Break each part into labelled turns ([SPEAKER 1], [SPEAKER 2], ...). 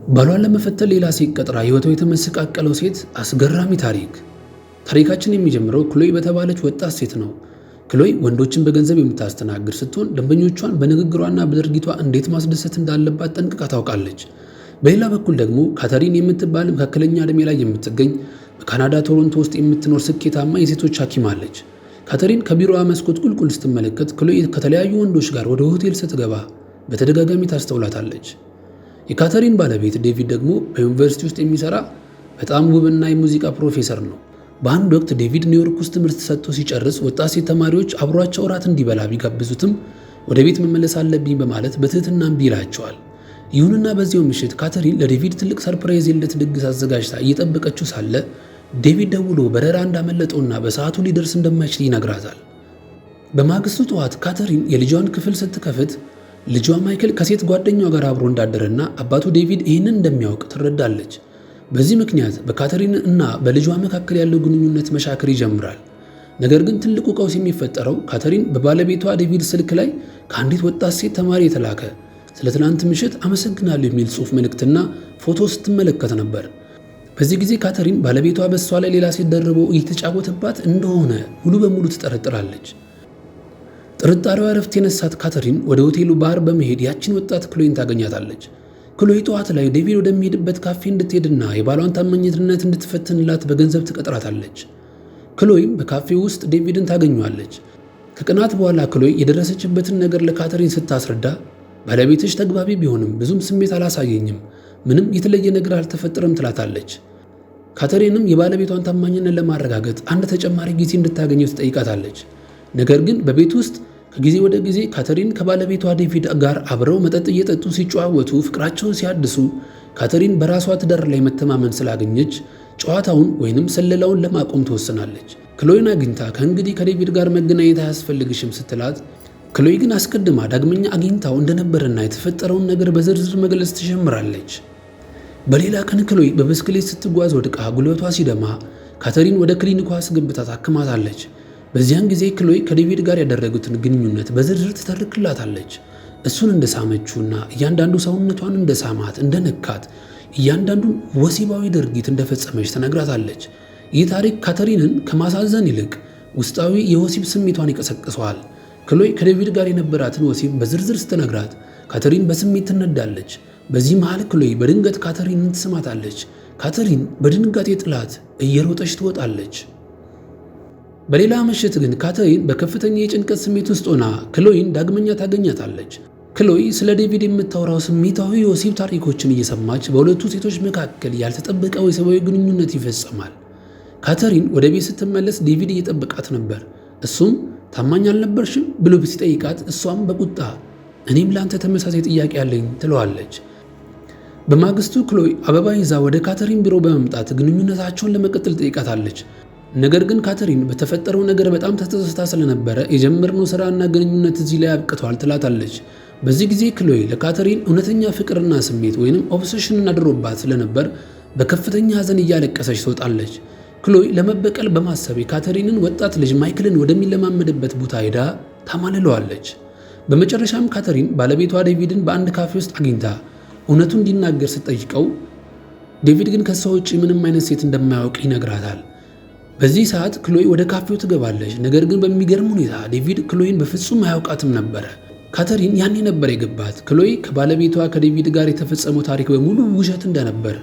[SPEAKER 1] ባሏን ለመፈተን ሌላ ሴት ቀጥራ ህይወቷ የተመሰቃቀለው ሴት አስገራሚ ታሪካችን የሚጀምረው ክሎይ በተባለች ወጣት ሴት ነው። ክሎይ ወንዶችን በገንዘብ የምታስተናግድ ስትሆን ደንበኞቿን በንግግሯና በድርጊቷ እንዴት ማስደሰት እንዳለባት ጠንቅቃ ታውቃለች። በሌላ በኩል ደግሞ ካተሪን የምትባል መካከለኛ ዕድሜ ላይ የምትገኝ በካናዳ ቶሮንቶ ውስጥ የምትኖር ስኬታማ የሴቶች ሐኪም አለች። ካተሪን ከቢሮዋ መስኮት ቁልቁል ስትመለከት ክሎይ ከተለያዩ ወንዶች ጋር ወደ ሆቴል ስትገባ በተደጋጋሚ ታስተውላታለች። የካተሪን ባለቤት ዴቪድ ደግሞ በዩኒቨርሲቲ ውስጥ የሚሰራ በጣም ውብና የሙዚቃ ፕሮፌሰር ነው። በአንድ ወቅት ዴቪድ ኒውዮርክ ውስጥ ትምህርት ሰጥቶ ሲጨርስ ወጣት ሴት ተማሪዎች አብሯቸው እራት እንዲበላ ቢጋብዙትም ወደ ቤት መመለስ አለብኝ በማለት በትህትና እምቢ ይላቸዋል። ይሁንና በዚያው ምሽት ካተሪን ለዴቪድ ትልቅ ሰርፕራይዝ የልደት ድግስ አዘጋጅታ እየጠበቀችው ሳለ ዴቪድ ደውሎ በረራ እንዳመለጠውና በሰዓቱ ሊደርስ እንደማይችል ይነግራታል። በማግስቱ ጠዋት ካተሪን የልጇን ክፍል ስትከፍት ልጇ ማይክል ከሴት ጓደኛዋ ጋር አብሮ እንዳደረና አባቱ ዴቪድ ይህንን እንደሚያውቅ ትረዳለች። በዚህ ምክንያት በካተሪን እና በልጇ መካከል ያለው ግንኙነት መሻከር ይጀምራል። ነገር ግን ትልቁ ቀውስ የሚፈጠረው ካተሪን በባለቤቷ ዴቪድ ስልክ ላይ ከአንዲት ወጣት ሴት ተማሪ የተላከ ስለ ትናንት ምሽት አመሰግናለሁ የሚል ጽሑፍ መልእክትና ፎቶ ስትመለከት ነበር። በዚህ ጊዜ ካተሪን ባለቤቷ በእሷ ላይ ሌላ ሴት ደርቦ እየተጫወተባት እንደሆነ ሙሉ በሙሉ ትጠረጥራለች። ጥርጣሬዋ እረፍት የነሳት ካተሪን ወደ ሆቴሉ ባር በመሄድ ያችን ወጣት ክሎይን ታገኛታለች። ክሎይ ጠዋት ላይ ዴቪድ ወደሚሄድበት ካፌ እንድትሄድና የባሏን ታማኝነት እንድትፈትንላት በገንዘብ ትቀጥራታለች። ክሎይም በካፌው ውስጥ ዴቪድን ታገኘዋለች። ከቀናት በኋላ ክሎይ የደረሰችበትን ነገር ለካተሪን ስታስረዳ ባለቤትሽ ተግባቢ ቢሆንም ብዙም ስሜት አላሳየኝም፣ ምንም የተለየ ነገር አልተፈጠረም ትላታለች። ካተሪንም የባለቤቷን ታማኝነት ለማረጋገጥ አንድ ተጨማሪ ጊዜ እንድታገኘው ትጠይቃታለች። ነገር ግን በቤት ውስጥ ከጊዜ ወደ ጊዜ ካተሪን ከባለቤቷ ዴቪድ ጋር አብረው መጠጥ እየጠጡ ሲጨዋወቱ ፍቅራቸውን ሲያድሱ ካተሪን በራሷ ትዳር ላይ መተማመን ስላገኘች ጨዋታውን ወይንም ስለላውን ለማቆም ትወስናለች። ክሎይን አግኝታ ከእንግዲህ ከዴቪድ ጋር መገናኘት አያስፈልግሽም ስትላት ክሎይ ግን አስቀድማ ዳግመኛ አግኝታው እንደነበረና የተፈጠረውን ነገር በዝርዝር መግለጽ ትጀምራለች። በሌላ ቀን ክሎይ በብስክሌት ስትጓዝ ወድቃ ጉልበቷ ሲደማ ካተሪን ወደ ክሊኒኳ አስገብታ ታክማታለች። በዚያን ጊዜ ክሎይ ከዴቪድ ጋር ያደረጉትን ግንኙነት በዝርዝር ትተርክላታለች። እሱን እንደሳመችውና እያንዳንዱ ሰውነቷን እንደሳማት እንደነካት እያንዳንዱን ወሲባዊ ድርጊት እንደፈጸመች ትነግራታለች። ይህ ታሪክ ካተሪንን ከማሳዘን ይልቅ ውስጣዊ የወሲብ ስሜቷን ይቀሰቅሰዋል። ክሎይ ከዴቪድ ጋር የነበራትን ወሲብ በዝርዝር ስትነግራት ካተሪን በስሜት ትነዳለች። በዚህ መሃል ክሎይ በድንገት ካተሪንን ትስማታለች። ካተሪን በድንጋጤ ጥላት እየሮጠች ትወጣለች። በሌላ ምሽት ግን ካተሪን በከፍተኛ የጭንቀት ስሜት ውስጥ ሆና ክሎይን ዳግመኛ ታገኛታለች። ክሎይ ስለ ዴቪድ የምታወራው ስሜታዊ የወሲብ ታሪኮችን እየሰማች በሁለቱ ሴቶች መካከል ያልተጠበቀ ወሲባዊ ግንኙነት ይፈጸማል። ካተሪን ወደ ቤት ስትመለስ ዴቪድ እየጠበቃት ነበር። እሱም ታማኝ አልነበርሽም ብሎ ሲጠይቃት እሷም በቁጣ እኔም ለአንተ ተመሳሳይ ጥያቄ አለኝ ትለዋለች። በማግስቱ ክሎይ አበባ ይዛ ወደ ካተሪን ቢሮ በመምጣት ግንኙነታቸውን ለመቀጠል ጠይቃታለች። ነገር ግን ካተሪን በተፈጠረው ነገር በጣም ተጸጽታ ስለነበረ የጀመርነው ስራና ግንኙነት እዚህ ላይ አብቅቷል ትላታለች። በዚህ ጊዜ ክሎይ ለካተሪን እውነተኛ ፍቅርና ስሜት ወይንም ኦብሴሽን አድሮባት ስለነበር በከፍተኛ ሐዘን እያለቀሰች ትወጣለች። ክሎይ ለመበቀል በማሰብ የካተሪንን ወጣት ልጅ ማይክልን ወደሚለማመድበት ቦታ ሄዳ ታማልለዋለች። በመጨረሻም ካተሪን ባለቤቷ ዴቪድን በአንድ ካፌ ውስጥ አግኝታ እውነቱ እንዲናገር ስትጠይቀው ዴቪድ ግን ከሷ ውጭ ምንም አይነት ሴት እንደማያውቅ ይነግራታል። በዚህ ሰዓት ክሎይ ወደ ካፌው ትገባለች። ነገር ግን በሚገርም ሁኔታ ዴቪድ ክሎይን በፍጹም አያውቃትም ነበረ። ካተሪን ያኔ ነበር የገባት ክሎይ ከባለቤቷ ከዴቪድ ጋር የተፈጸመው ታሪክ በሙሉ ውሸት እንደነበር።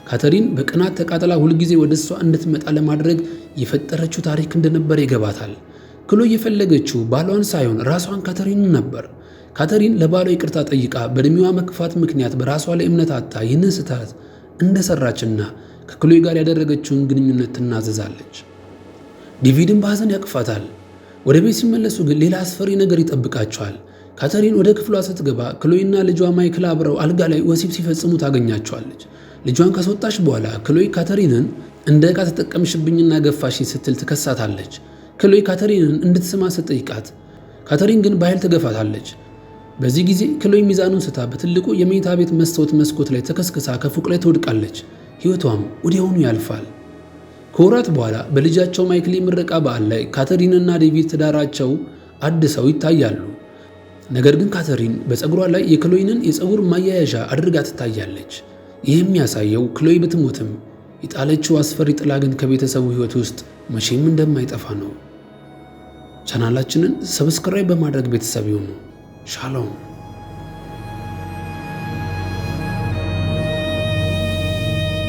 [SPEAKER 1] ካተሪን በቅናት ተቃጥላ ሁልጊዜ ወደ እሷ እንድትመጣ ለማድረግ የፈጠረችው ታሪክ እንደነበር ይገባታል። ክሎይ የፈለገችው ባሏን ሳይሆን ራሷን ካተሪንን ነበር። ካተሪን ለባሏ ይቅርታ ጠይቃ በዕድሜዋ መክፋት ምክንያት በራሷ ላይ እምነት አጥታ ይህንን ስህተት እንደሰራችና ከክሎይ ጋር ያደረገችውን ግንኙነት ትናዘዛለች። ዴቪድን በሐዘን ያቅፋታል። ወደ ቤት ሲመለሱ ግን ሌላ አስፈሪ ነገር ይጠብቃቸዋል። ካተሪን ወደ ክፍሏ ስትገባ ክሎይና ልጇ ማይክል አብረው አልጋ ላይ ወሲብ ሲፈጽሙ ታገኛቸዋለች። ልጇን ካስወጣች በኋላ ክሎይ ካተሪንን እንደ ዕቃ ተጠቀምሽብኝና ገፋሽ ስትል ትከሳታለች። ክሎይ ካተሪንን እንድትስማ ስትጠይቃት ካተሪን ግን በኃይል ትገፋታለች። በዚህ ጊዜ ክሎይ ሚዛኑን ስታ በትልቁ የመኝታ ቤት መስታወት መስኮት ላይ ተከስክሳ ከፎቅ ላይ ትወድቃለች። ሕይወቷም ወዲያውኑ ያልፋል። ከወራት በኋላ በልጃቸው ማይክል የምረቃ በዓል ላይ ካተሪንና ዴቪድ ትዳራቸው አድሰው ይታያሉ። ነገር ግን ካተሪን በፀጉሯ ላይ የክሎይንን የፀጉር ማያያዣ አድርጋ ትታያለች። ይህ የሚያሳየው ክሎይ ብትሞትም የጣለችው አስፈሪ ጥላ ግን ከቤተሰቡ ሕይወት ውስጥ መቼም እንደማይጠፋ ነው። ቻናላችንን ሰብስክራይብ በማድረግ ቤተሰብ ይሁኑ። ሻሎም